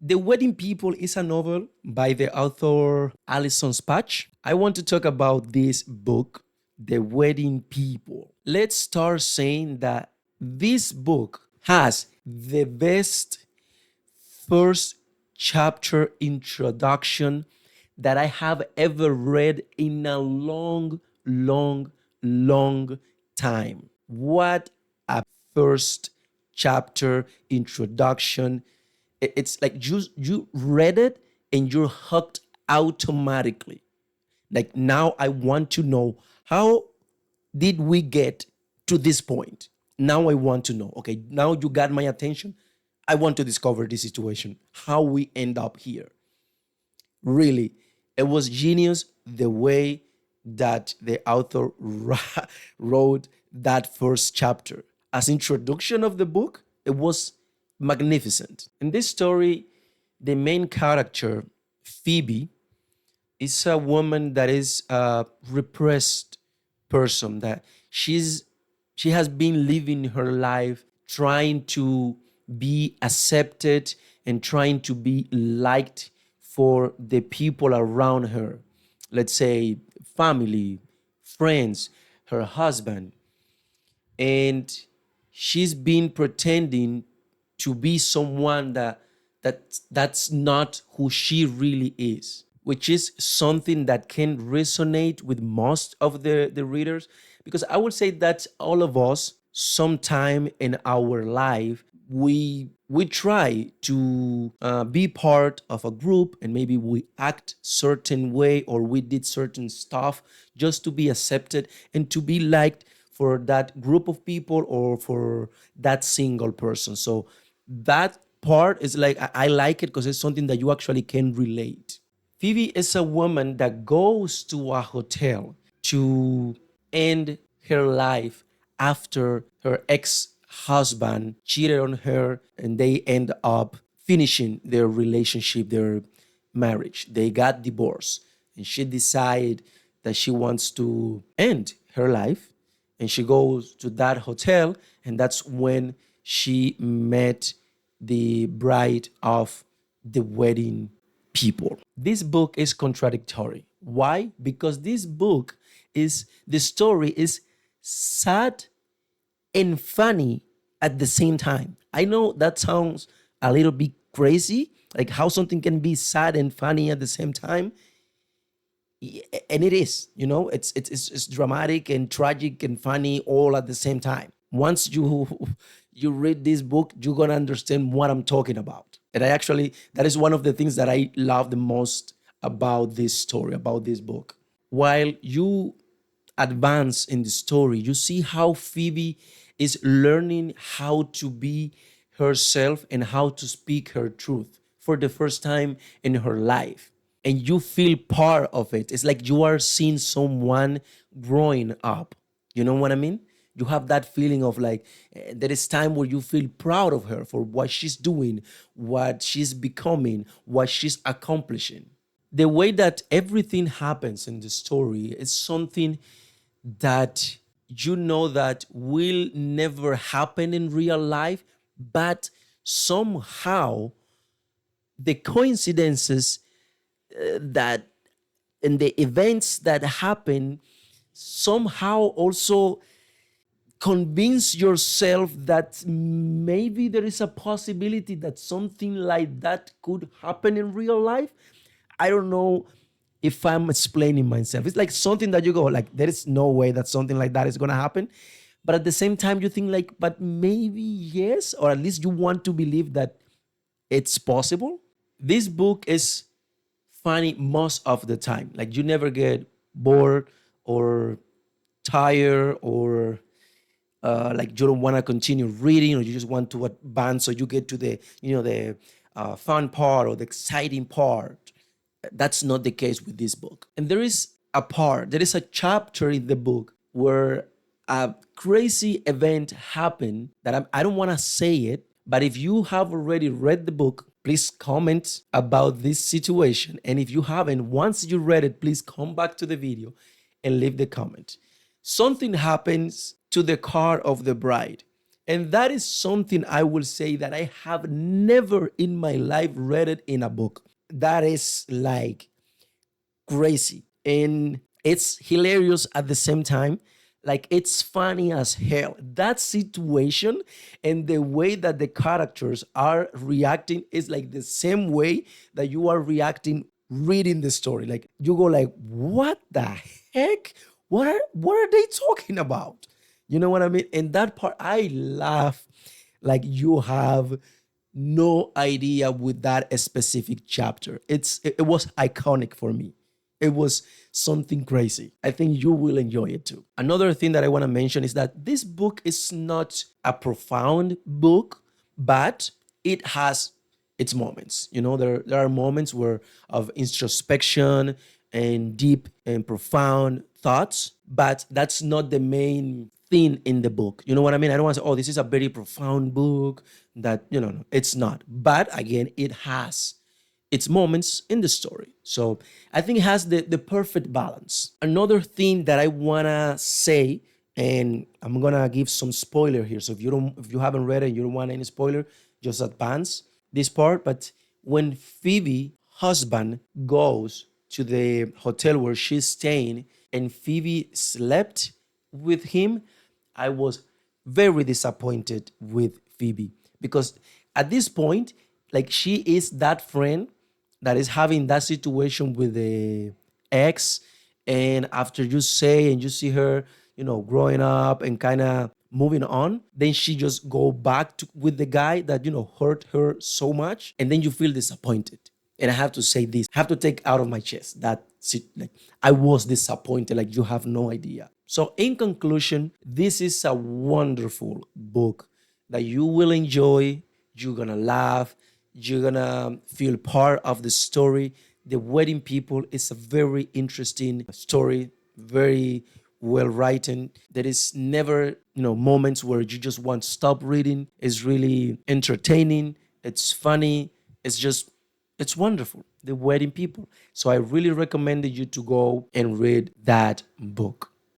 The Wedding People is a novel by the author Alison Spatch. I want to talk about this book, The Wedding People. Let's start saying that this book has the best first chapter introduction that I have ever read in a long time. What a first chapter introduction. It's like you read it and you're hooked automatically. Like now I want to know how did we get to this point? Now I want to know. Okay, now you got my attention. I want to discover this situation, how we end up here. Really, it was genius the way that the author wrote that first chapter. As introduction of the book, it was magnificent. In this story, the main character, Phoebe, is a woman that is a repressed person that she has been living her life trying to be accepted and trying to be liked for the people around her. Let's say family, friends, her husband. And she's been pretending to be someone that's not who she really is, which is something that can resonate with most of the readers, because I would say that all of us sometime in our life we try to be part of a group, and maybe we act certain way or we did certain stuff just to be accepted and to be liked for that group of people or for that single person. So that part is like I like it because it's something that you actually can relate. Phoebe is a woman that goes to a hotel to end her life after her ex husband cheated on her and they end up finishing their relationship, their marriage. They got divorced and she decided that she wants to end her life, and she goes to that hotel, and that's when she met the bride of the wedding people. This book is contradictory. Why? Because this book is the story is sad and funny at the same time. I know that sounds a little bit crazy, like how something can be sad and funny at the same time. And it is, it's dramatic and tragic and funny all at the same time. Once you you read this book, you're gonna understand what I'm talking about. And that is one of the things that I love the most about this story, about this book. While you advance in the story, you see how Phoebe is learning how to be herself and how to speak her truth for the first time in her life. And you feel part of it. It's like you are seeing someone growing up. You know what I mean? You have that feeling of like there is time where you feel proud of her for what she's doing, what she's becoming, what she's accomplishing. The way that everything happens in the story is something that you know that will never happen in real life, but somehow the coincidences that and the events that happen somehow also convince yourself that maybe there is a possibility that something like that could happen in real life. I don't know if I'm explaining myself. It's like something that you go like there is no way that something like that is going to happen. But at the same time you think like but maybe yes, or at least you want to believe that it's possible. This book is funny most of the time. Like you never get bored or tired or like you don't want to continue reading or you just want to advance so you get to the fun part or the exciting part. That's not the case with this book. And there is a chapter in the book where a crazy event happened that I don't want to say it, but if you have already read the book, please comment about this situation. And if you haven't, once you read it, please come back to the video and leave the comment. Something happens to the car of the bride. And that is something I will say that I have never in my life read it in a book. That is like crazy. And it's hilarious at the same time. Like it's funny as hell. That situation and the way that the characters are reacting is like the same way that you are reacting reading the story. Like you go like, what the heck? What are they talking about? You know what I mean? And that part I laugh like you have no idea with that specific chapter. It was iconic for me. It was something crazy. I think you will enjoy it too. Another thing that I want to mention is that this book is not a profound book, but it has its moments. You know, there are moments where of introspection and deep and profound thoughts, but that's not the main thing in the book. You know what I mean? I don't want to say, oh, this is a very profound book that, no, it's not. But again, it has its moments in the story. So I think it has the perfect balance. Another thing that I wanna say, and I'm gonna give some spoiler here. So if you haven't read it and you don't want any spoiler, just advance this part. But when Phoebe husband goes to the hotel where she's staying and Phoebe slept with him, I was very disappointed with Phoebe because at this point, like she is that friend that is having that situation with the ex, and after you say and you see her, growing up and kind of moving on, then she just go back with the guy that hurt her so much, and then you feel disappointed. And I have to say this, I have to take out of my chest that like I was disappointed, like you have no idea. So in conclusion, this is a wonderful book that you will enjoy. You're gonna laugh, you're gonna feel part of the story. The Wedding People is a very interesting story, very well written. There is never, moments where you just want to stop reading. It's really entertaining, it's funny, it's wonderful. The Wedding People. So I really recommended you to go and read that book.